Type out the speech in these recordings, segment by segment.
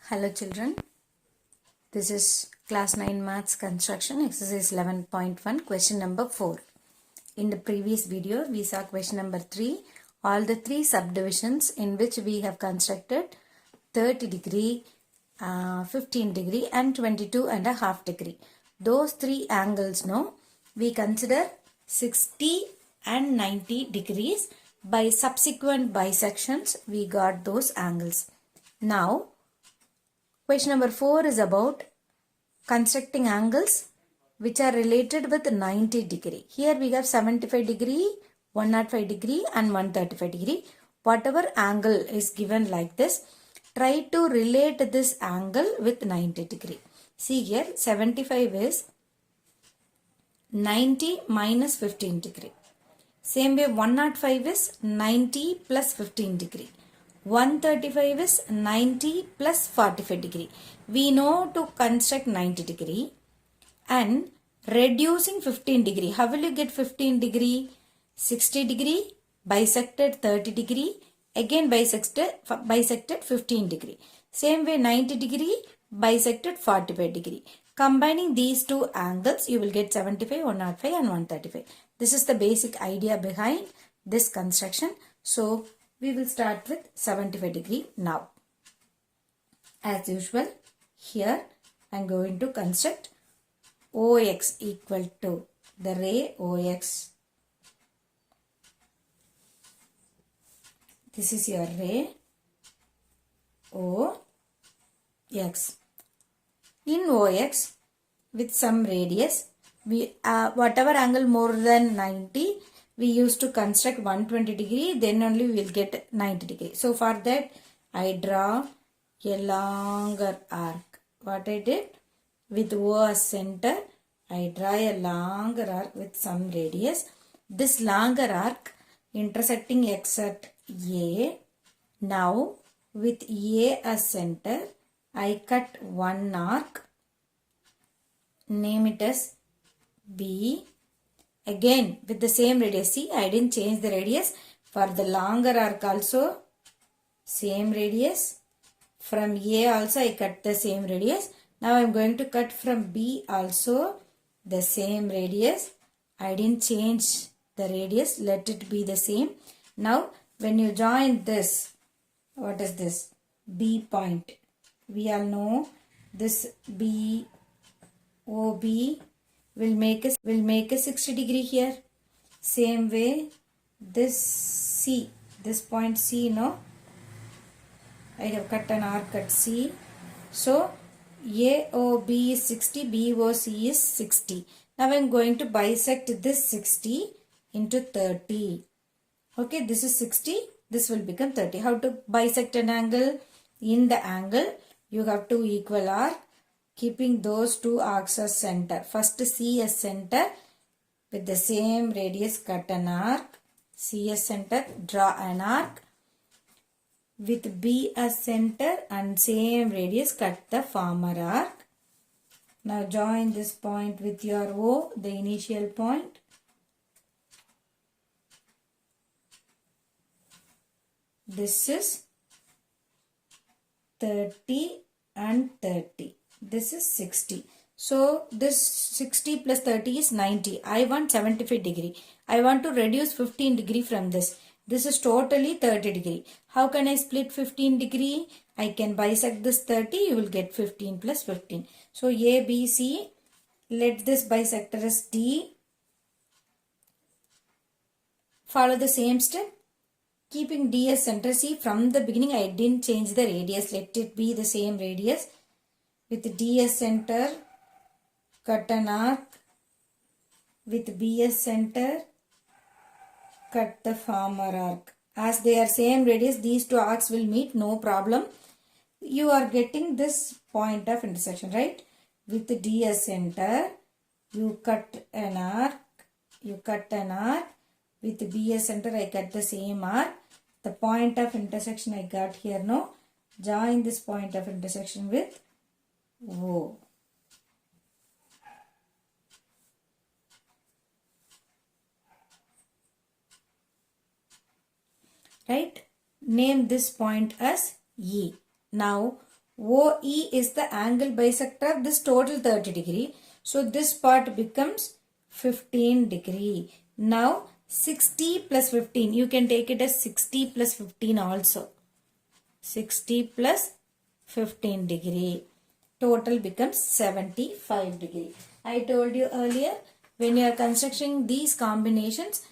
Hello children, this is class 9 maths construction exercise 11.1 question number 4. In the previous video we saw question number 3, all the three subdivisions in which we have constructed 30 degree, 15 degree and 22 and a half degree. Those three angles now we consider 60 and 90 degrees. By subsequent bisections we got those angles. Now question number 4 is about constructing angles which are related with 90 degree. Here we have 75 degree, 105 degree and 135 degree. Whatever angle is given like this, try to relate this angle with 90 degree. See here 75 is 90 minus 15 degree. Same way 105 is 90 plus 15 degree. 135 is 90 plus 45 degree. We know to construct 90 degree and reducing 15 degree. How will you get 15 degree? 60 degree bisected 30 degree, again bisected 15 degree. Same way 90 degree bisected 45 degree. Combining these two angles you will get 75, 105 and 135. This is the basic idea behind this construction. So we will start with 75 degree now. As usual, here I am going to construct OX equal to the ray OX. This is your ray OX. In OX, with some radius, we whatever angle more than 90, we used to construct 120 degree, then only we will get 90 degree. So for that, I draw a longer arc. What I did? With O as center, I draw a longer arc with some radius. This longer arc intersecting X at A. Now, with A as center, I cut one arc. Name it as B. Again with the same radius. See, I didn't change the radius. For the longer arc also same radius. From A also I cut the same radius. Now I am going to cut from B also the same radius. I didn't change the radius. Let it be the same. Now when you join this, what is this? B point. We all know this B, OB will make a 60 degree here. Same way this C, this point C, no, I have cut an arc at C. So AOB is 60, BOC is 60. Now I am going to bisect this 60 into 30. Okay, this is 60, this will become 30. How to bisect an angle? In the angle you have two equal arc, keeping those two arcs as center. First C as center, with the same radius cut an arc. C as center, draw an arc. With B as center and same radius cut the former arc. Now join this point with your O, the initial point. This is 30 and 30. This is 60. So this 60 plus 30 is 90. I want 75 degree. I want to reduce 15 degree from this. This is totally 30 degree. How can I split 15 degree? I can bisect this 30. You will get 15 plus 15. So A, B, C. Let this bisector as D. Follow the same step. Keeping D as center. See, from the beginning I didn't change the radius. Let it be the same radius. With D as center, cut an arc. With B as center, cut the former arc. As they are same radius, these two arcs will meet, no problem. You are getting this point of intersection, right? With D as center, you cut an arc. You cut an arc. With B as center, I cut the same arc. The point of intersection I got here, no? Join this point of intersection with O. Right? Name this point as E. Now OE is the angle bisector of this total 30 degree. So this part becomes 15 degree. Now 60 plus 15. You can take it as 60 plus 15 also. 60 plus 15 degree. Total becomes 75 degree. I told you earlier, when you are constructing these combinations,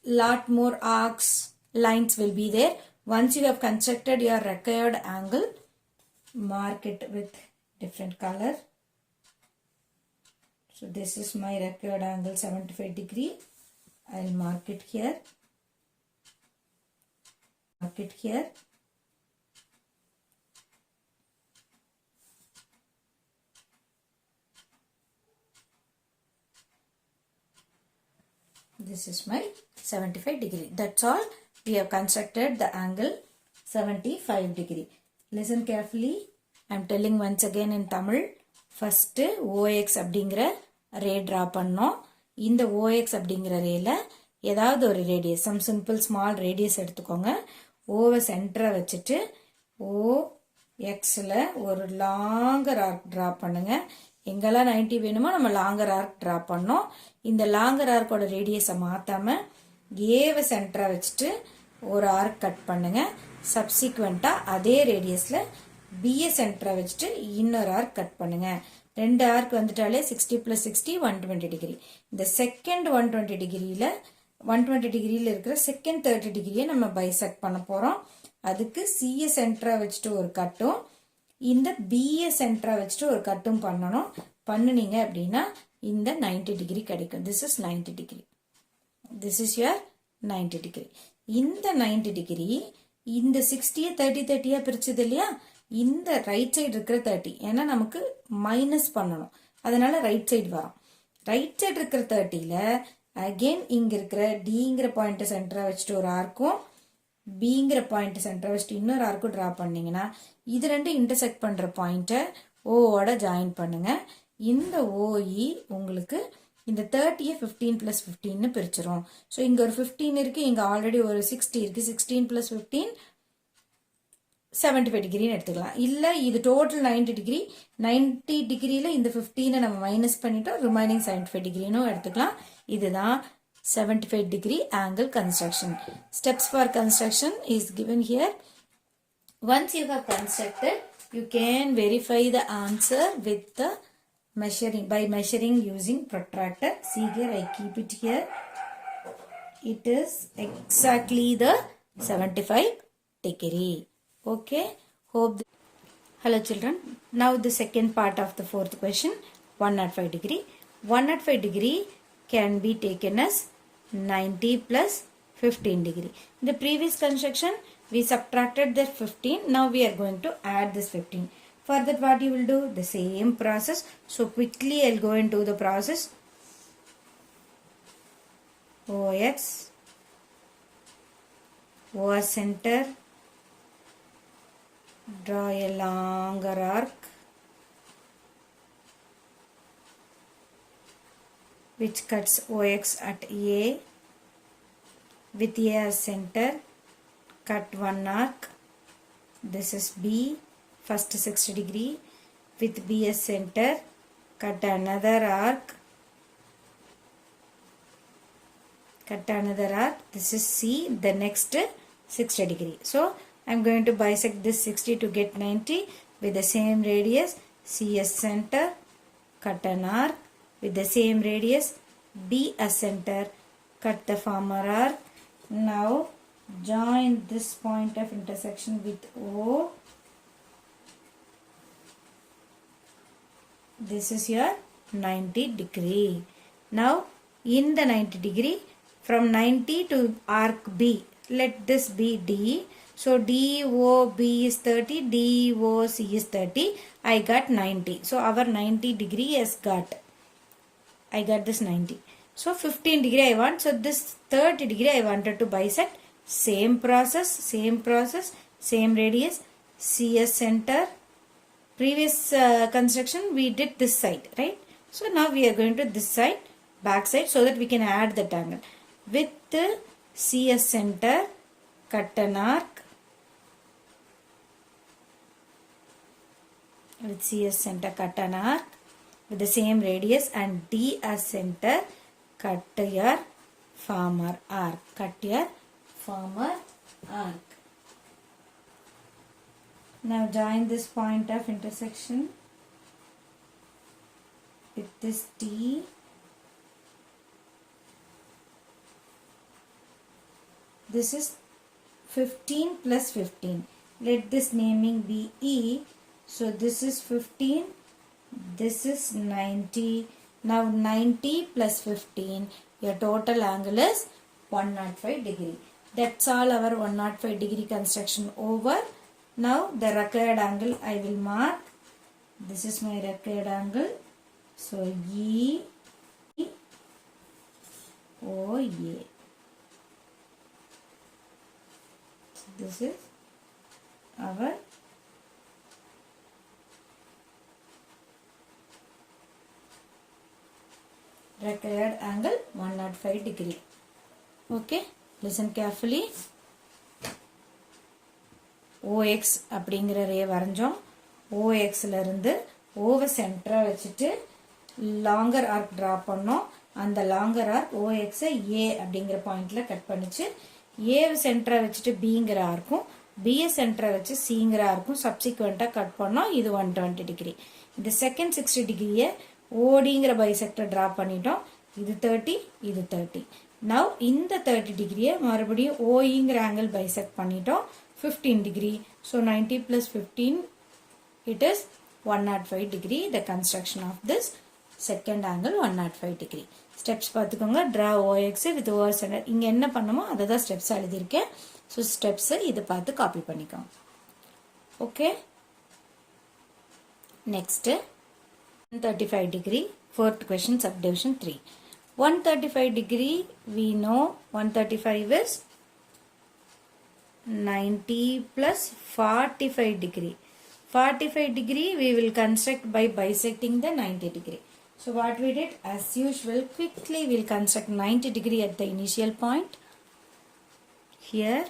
lot more arcs, lines will be there. Once you have constructed your required angle, mark it with different color. So this is my required angle 75 degree. I'll mark it here. Mark it here. This is my 75 degree. That's all. We have constructed the angle 75 degree. Listen carefully. I am telling once again in Tamil. First OX அப்படிங்கிற ray draw பண்ணோம். இந்த OX அப்படிங்கிற rayல ஏதாவது ஒரு radius, some simple small radius எடுத்துக்கோங்க. Oவை சென்டரை வச்சுட்டு OXல ஒரு longer arc draw பண்ணுங்க. எங்கெல்லாம் 90 வேணுமோ நம்ம லாங்கர் ஆர்க் டிரா பண்ணோம். இந்த லாங்கர் ஆர்க்கோட ரேடியஸை மாத்தாம ஏவை சென்டரா வச்சுட்டு ஒரு ஆர்க் கட் பண்ணுங்க. சப்சிக்வெண்டா அதே ரேடியஸ்ல பிஏ சென்டரா வச்சுட்டு இன்னொரு ஆர்க் கட் பண்ணுங்க. ரெண்டு ஆர்க் வந்துட்டாலே 60 plus 60 120 டிகிரி. இந்த செகண்ட் 120 டிகிரியில 120 டிகிரியில இருக்கிற செகண்ட் 30 டிகிரியை நம்ம பைசெக்ட் பண்ண போறோம். அதுக்கு சிஏ சென்டரா வச்சுட்டு ஒரு கட்டும் இந்த பிஏ சென்டரா வச்சுட்டு ஒரு கட்டும் பண்ணணும். பண்ணுனீங்க அப்படின்னா இந்த 90 டிகிரி கிடைக்கும். This is 90 degree. This is your 90 degree. இந்த 90 டிகிரி இந்த 60 30 30 பிரிச்சது இல்லையா, இந்த ரைட் சைடு இருக்கிற 30, ஏன்னா நமக்கு மைனஸ் பண்ணணும், அதனால ரைட் சைடு வரும். ரைட் சைடு இருக்கிற 30ல அகெயின் இங்க இருக்கிற டிங்கிற பாயிண்ட் சென்டரா வச்சுட்டு ஒரு ஆர்க்கும் பிங்கிற பாயிண்ட் சென்டரா வச்சுட்டு இன்னொரு ஆர்க்கும் டிரா பண்ணீங்கன்னா இது ரெண்டு இன்டர்செக்ட் பண்ற பாயிண்ட்டை ஓவோட ஜாயின் பண்ணுங்க. இந்த ஓஇ உங்களுக்கு இந்த 30யை 15 plus 15 பிரிச்சிரும். ஸோ இங்க ஒரு 15 இருக்கு, இங்க ஆல்ரெடி ஒரு 60 இருக்கு. 16 plus 15 75 டிகிரின்னு எடுத்துக்கலாம். இல்ல இது டோட்டல் 90 டிகிரி. 90 டிகிரியில இந்த 15 நம்ம மைனஸ் பண்ணிட்டோம், ரிமைனிங் 75 டிகிரின்னு எடுத்துக்கலாம். இதுதான் 75 degree angle construction. Steps for construction is given here. Once you have constructed, you can verify the answer with the measuring, by measuring using protractor. See here, I keep it here. It is exactly the 75 degree. Okay. Hope. Hello children. Now the second part of the fourth question. 105 degree. 105 degree can be taken as 90 plus 15 degree. In the previous construction, we subtracted that 15. Now we are going to add this 15. For that, what you will do? The same process. So quickly I'll go into the process. OX, OS center, draw a longer arc which cuts OX at A. With A as center, cut one arc. This is B, first 60 degree. With B as center, cut another arc. Cut another arc. This is C, the next 60 degree. So I am going to bisect this 60 to get 90 with the same radius. C as center, cut an arc. With the same radius, B as center, cut the former arc. Now join this point of intersection with O. This is your 90 degree. Now in the 90 degree, from 90 to arc B, let this be D. So DOB is 30, DOC is 30. I got 90. So our 90 degree has got. I got this 90. So 15 degree I want. So this 30 degree I wanted to bisect. Same process, same radius. CS center. Previous construction we did this side, right? So now we are going to this side, back side, so that we can add the angle. With the CS center, cut an arc. with C as center, cut an arc with the same radius, and D as center, cut your former arc. Cut your former arc. Now join this point of intersection with this D. This is 15 plus 15. Let this naming be E. So this is 15. This is 90. Now 90 plus 15. Your total angle is 105 degree. That's all our 105 degree construction over. Now the required angle I will mark. This is my required angle. So E O A. This is our required angle 105 degree. Okay, listen carefully. OX அப்படிங்கிற ரே வரைஞ்சோம். OXல இருந்து ஓவ சென்டரா வச்சுட்டு longer arc draw பண்ணோம். அந்த longer arc OX A அப்படிங்கிற பாயிண்ட்ல cut பண்ணிச்சு. A சென்டரா வச்சுட்டு Bங்கிற ஆர்க்கும் B சென்டரா வச்சு Cங்கிற ஆர்க்கும் சப்சிக்வெண்டா கட் பண்ணோம். இது 120 டிகிரி. இந்த செகண்ட் 60 டிகிரியை ODங்கிற பைசெக்டர் டிரா பண்ணிட்டோம். இது 30, இது 30. Now இந்த 30 டிகிரியை மறுபடியும் OEங்கிற ஆங்கிள் பைசெக்ட் பண்ணிட்டோம். 15 degree. So 90 plus 15, it is 105 degree. The construction of this second angle 105 degree. Steps பார்த்துக்கோங்க. Draw OX with OR center. இங்க என்ன பண்ணமோ அததான் steps எழுதியிருக்கேன். So steps இது பார்த்து copy பண்ணிக்கோங்க. Okay. Next 135 degree. Fourth question subdivision 3. 135 degree we know 135 is 90 plus 45 degree. 45 degree we will construct by bisecting the 90 degree. So what we did, as usual, quickly we will construct 90 degree at the initial point. Here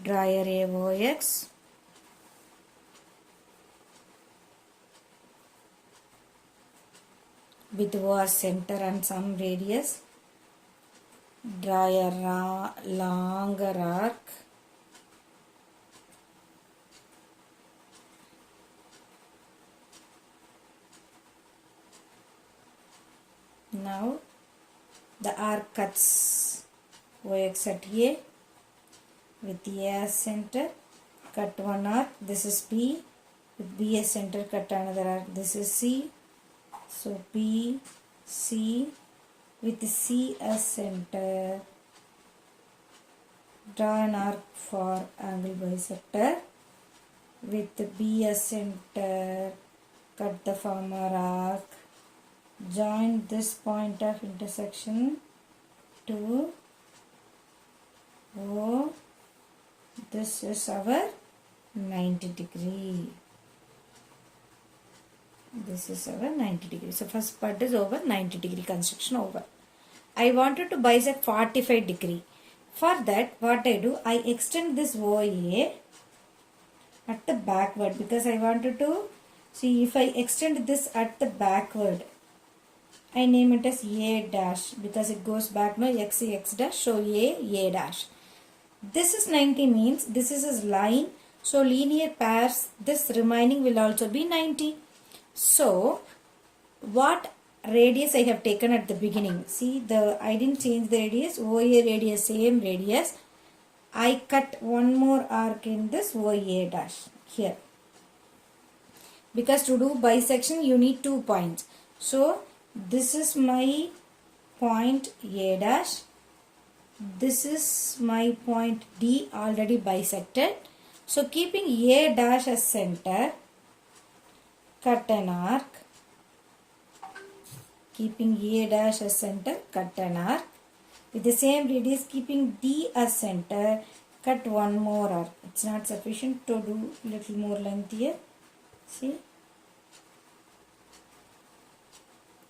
draw a ray OX with OR center and some radius. Draw a longer arc now the arc cuts OX at A with A as center, cut one arc. This is B. With B as center, cut another arc. This is C. So B, C. With C as center, draw an arc for angle bisector. With B as center, cut the former arc. Join this point of intersection to O. This is our 90 degree. This is our 90 degree. So first part is over. 90 degree construction over. I wanted to bisect 45 degree. For that, what I do, I extend this OA at the backward because I wanted to see if I extend this at the backward. I name it as A dash because it goes back now X dash. So A dash. This is 90 means this is a line. So linear pairs, this remaining will also be 90. So what radius I have taken at the beginning? See, I didn't change the radius. OA radius, same radius. I cut one more arc in this OA dash here. Because to do bisection you need 2 points. So this is my point A dash. This is my point D, already bisected. So keeping A dash as center, cut an arc. Keeping A dash as center, cut an arc. With the same radius, keeping D as center, cut one more arc. It's not sufficient to do little more length here. See?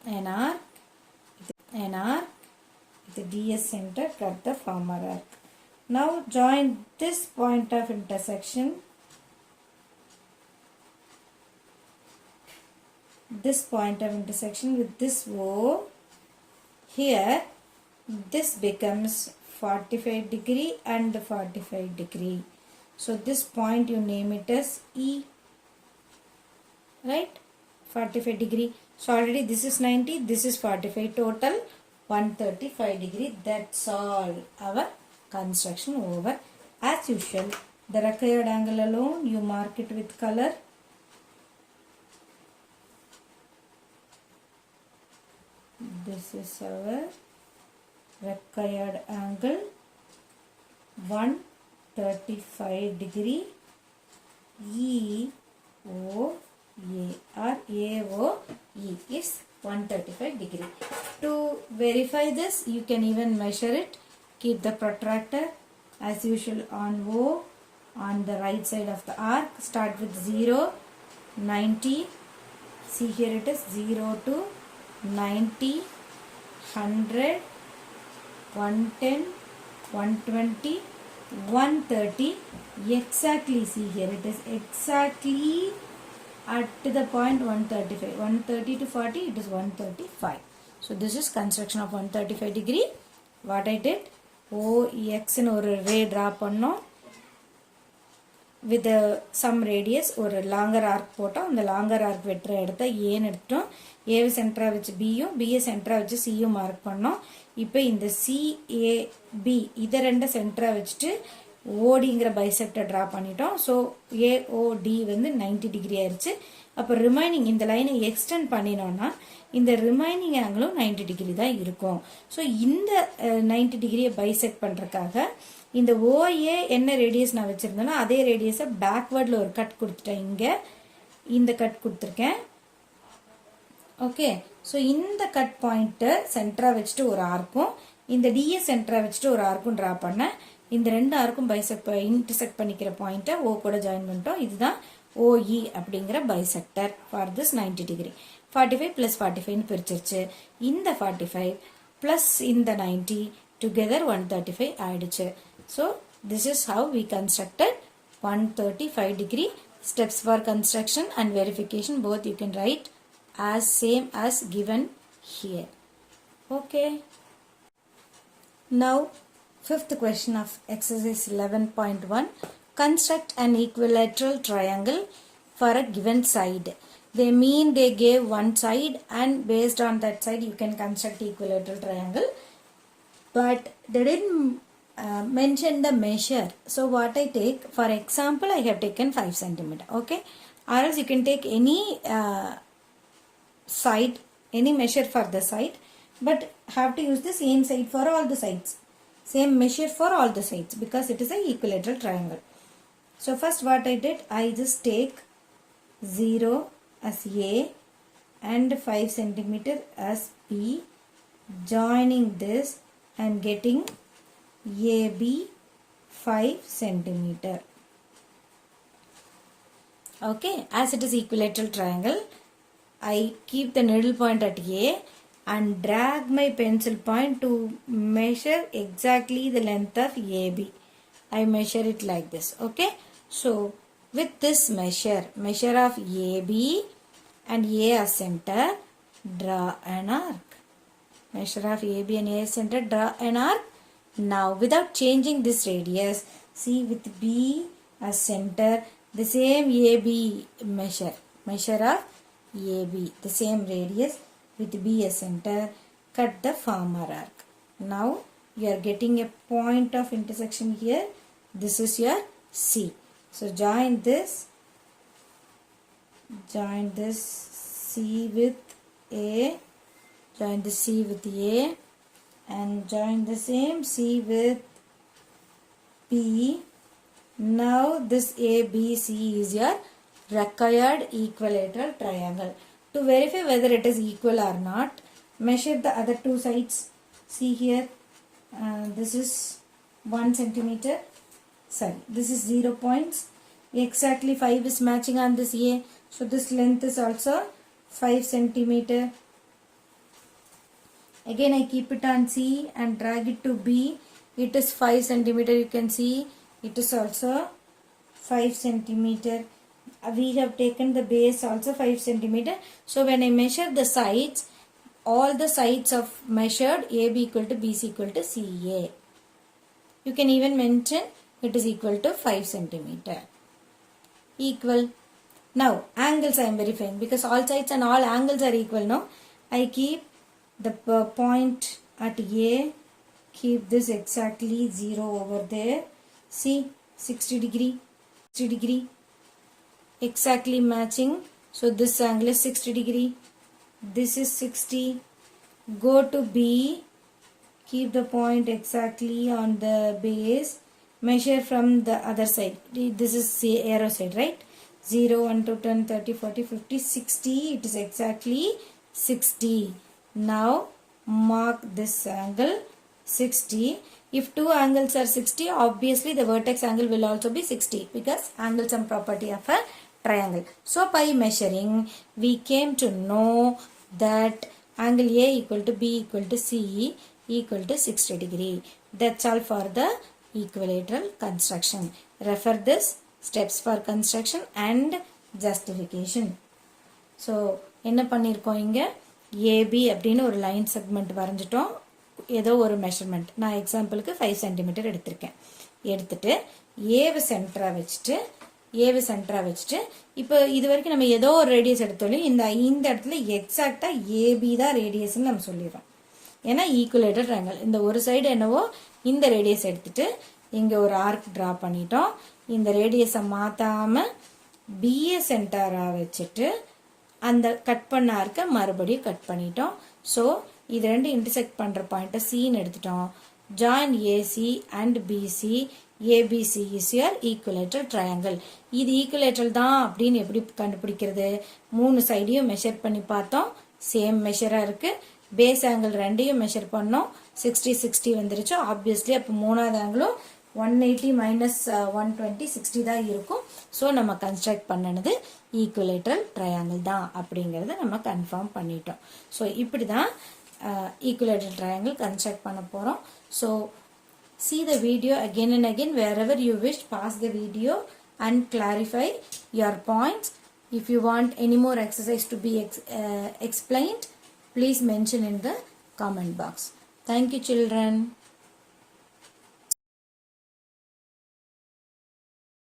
An arc. With the D as center, cut the former arc. Now join this point of intersection this point of intersection with this O, here this becomes 45 degree and 45 degree. So this point you name it as E, right? 45 degree. So already this is 90, this is 45, total 135 degree. That's all our construction over. As usual, the required angle alone you mark it with color. This is our required angle 135 degree E O A or A O E is 135 degree. To verify this, you can even measure it. Keep the protractor as usual on O on the right side of the arc. Start with 0, 90. See here it is 0 to 90, 100, 110, 120, 130. Exactly, see here it is exactly at the point 135. 130 to 40, it is 135. So this is construction of 135 degree. What I did, OX in ஒரு ray draw பண்ணோம். With some radius ஒரு longer arc போட்டோம். அந்த longer arc வெட்டுற இடத்த ஏன்னு எடுத்துட்டோம். ஏவை சென்டரா வச்சு பியும் பிஏ சென்டரா வச்சு சியும் மார்க் பண்ணோம். இப்போ இந்த சிஏபி இதை ரெண்ட சென்டரா வச்சுட்டு ஓடிங்கிற பைசெக்டர் ட்ரா பண்ணிட்டோம். ஸோ ஏஓடி வந்து 90 டிகிரி ஆயிடுச்சு. அப்போ ரிமைனிங் இந்த லைனை எக்ஸ்டெண்ட் பண்ணினோம்னா இந்த ரிமைனிங் ஆங்கிளும் 90 டிகிரி தான் இருக்கும். ஸோ இந்த 90 டிகிரியை பைசெக்ட் பண்ணுறதுக்காக இந்த ஓஏ என்ன ரேடியஸ் நான் வச்சுருந்தேனோ அதே ரேடியஸை பேக்வேர்டில் ஒரு கட் கொடுத்துட்டேன். இங்கே இந்த கட் கொடுத்துருக்கேன். ஓகே, ஸோ இந்த கட் பாயிண்ட்டை சென்டராக வச்சுட்டு ஒரு ஆர்க்கும் இந்த டிஏ சென்டராக வச்சுட்டு ஒரு ஆர்க்கும் ட்ரா பண்ணேன். இந்த ரெண்டு ஆர்க்கும் இன்டர்செக்ட் பண்ணிக்கிற பாயிண்ட்டை ஓ கூட ஜாயின் பண்ணிட்டோம். இதுதான் ஓஇ அப்படிங்கிற பைசெக்டர் ஃபார் திஸ் 90 டிகிரி. 45 + 45ன்னு பிரிச்சிருச்சு. இந்த 45 ப்ளஸ் இந்த 90 டுகெதர் 135 ஆயிடுச்சு. So this is how we constructed 135 degree. Steps for construction and verification both you can write as same as given here. Okay. Now fifth question of exercise 11.1. Construct an equilateral triangle for a given side. They gave one side and based on that side you can construct equilateral triangle. But they didn't mention the measure. So what I take, for example, I have taken 5 centimeter. Okay. Or else you can take any side, any measure for the side. But have to use the same side for all the sides. Same measure for all the sides because it is an equilateral triangle. So first what I did, I just take 0 as A and 5 centimeter as B, joining this and getting AB 5 centimeter. Okay, as it is equilateral triangle, I keep the needle point at A and drag my pencil point to measure exactly the length of AB. I measure it like this. Okay, so with this measure of AB and A as center, draw an arc. Measure of AB and A as center, draw an arc. Now without changing this radius, see with B as center, the same AB measure of AB, the same radius with B as center, cut the former arc. Now you are getting a point of intersection here. This is your C. So join this C with A, join the C with A and join the same C with B. Now this ABC is your required equilateral triangle. To verify whether it is equal or not, measure the other two sides. See here, this is 1 centimeter. Sorry, this is 0 points. Exactly 5 is matching on this A. So this length is also 5 centimeter. Again I keep it on C and drag it to B. It is 5 centimeter. You can see it is also 5 centimeter. we have taken the base also 5 centimeter. So when I measure the sides, all the sides of measured AB equal to BC equal to CA. You can even mention it is equal to 5 centimeter. Equal. Now angles I am verifying because all sides and all angles are equal. No, I keep the point at A, keep this exactly 0 over there. See, 60 degree, 60 degree, exactly matching. So this angle is 60 degree. This is 60. Go to B, keep the point exactly on the base. Measure from the other side. This is the arrow side, right? 0, 1 to 10, 30, 40, 50, 60. It is exactly 60. Now mark this angle 60. If two angles are 60, obviously the vertex angle will also be 60 because angle sum property of a triangle. So by measuring, we came to know that angle A equal to B equal to C equal to 60 degree. That's all for the equilateral construction. Refer this steps for construction and justification. So என்ன பண்ணிருக்கோம் இங்க AB அப்படினு ஒரு line segment வரைஞ்சிட்டோம். ஏதோ ஒரு measurement நான் எக்ஸாம்பிளுக்கு 5 centimetre எடுத்திருக்கேன். எடுத்துட்டு ஏவை சென்டரா வச்சுட்டு இப்போ இது வரைக்கும் நம்ம ஏதோ ஒரு ரேடியஸ் எடுத்தோம். இந்த இடத்துல எக்ஸாக்டா ஏபி தான் ரேடியஸ்ன்னு நம்ம சொல்லிடுறோம். ஏன்னா ஈக்குவலேட்டர் ட்ரையாங்கிள். இந்த ஒரு சைடு என்னவோ இந்த ரேடியஸ் எடுத்துட்டு இங்க ஒரு ஆர்க் டிரா பண்ணிட்டோம். இந்த ரேடியஸை மாத்தாம பிஏ சென்டரா வச்சுட்டு அந்த கட் பண்ண ஆர்க்கை மறுபடியும் கட் பண்ணிட்டோம். ஸோ இது ரெண்டு இன்டர்செக்ட் பண்ற பாயிண்ட்டை சின்னு எடுத்துட்டோம். Join AC and BC, ABC is your equilateral triangle. இது equilateral தான் அப்படின்னு எப்படி கண்டுபிடிக்கிறது? மூணு சைடையும் மெஷர் பண்ணி பார்த்தோம். சேம் மெஷரா இருக்கு. பேஸ் ஆங்கிள் ரெண்டையும் மெஷர் பண்ணோம். 60 60 வந்துருச்சு. ஆப்வியஸ்லி அப்போ மூணாவது ஆங்கிளும் 180 minus 120 60 தான் இருக்கும். ஸோ நம்ம கன்ஸ்ட்ரக்ட் பண்ணனது ஈக்குவலேட்ரல் ட்ரையாங்கிள் தான் அப்படிங்கிறத நம்ம கன்ஃபார்ம் பண்ணிட்டோம். ஸோ இப்படி தான் equilateral triangle construct பண்ண போறோம். So see the video again and again. Wherever you wish, pause the video and clarify your points. If you want any more exercise to be explained, please mention in the comment box. Thank you, children.